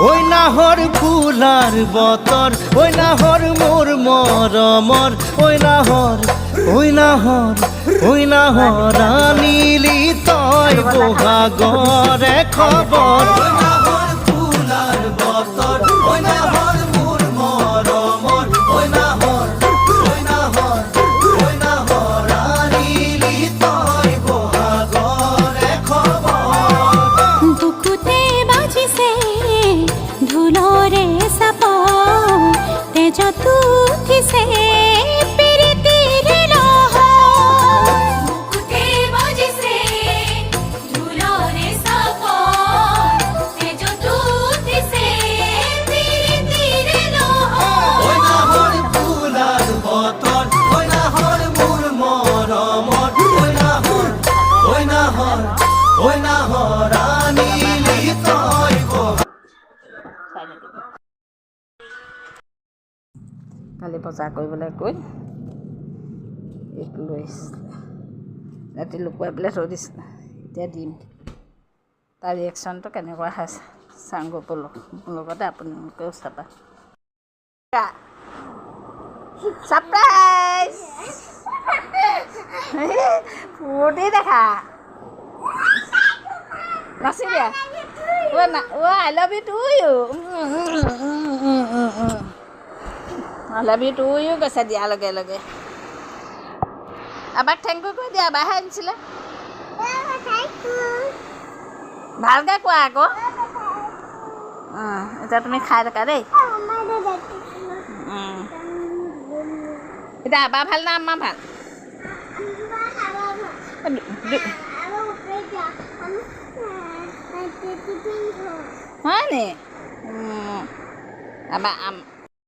ওই নাহর ফুলার বতর ওই নাহর মোর মরমর ওই নাহর ওই নাহর ওই নাহর আনিলি তই বহাগরে খবর ওই নাহর ফুলার বতর ওই নাহর মোর মরমর ওই নাহর ওই নাহর ওই নাহর আনিলি তই বহাগরে খবর বুকুতে বাজিছে ঢোলৰে চাপ তেজত উঠিছে প্ৰীতিৰ লহৰ বুকুতে বাজিছে ঢোলৰে চাপ তেজত উঠিছে প্ৰীতিৰ লহৰ ওই নাহৰ ফুলাৰ বতৰ ওই নাহৰ মোৰ মৰমৰ ওই নাহৰ ওই নাহৰ ওই নাহৰ আনিলি তই কালি বজাৰ কৰিবলৈ গৈ এইটো লৈ আহিছিলে ৰাতি লুকুৱাই পেলাই থৈ দিছিলে এতিয়া দিম তাৰ ৰিয়েকশ্যনটো কেনেকুৱা হৈছে চাওঁ গৈ মোৰ লগতে আপোনালোকেও চাবা ছাৰপ্ৰাইজ ফূৰ্তি দেখা নাচি দিয়া I love you to you I love you to you কৈছে দিয়াৰ লগে লগে আমাক থেংক ইউ কৈ দিয়া আবাহে আনিছিলে ভালকৈ কোৱা আকৌ এতিয়া তুমি খাই থাকা দেই এতিয়া আবা ভাল না আম্মা ভাল হয় নি আবা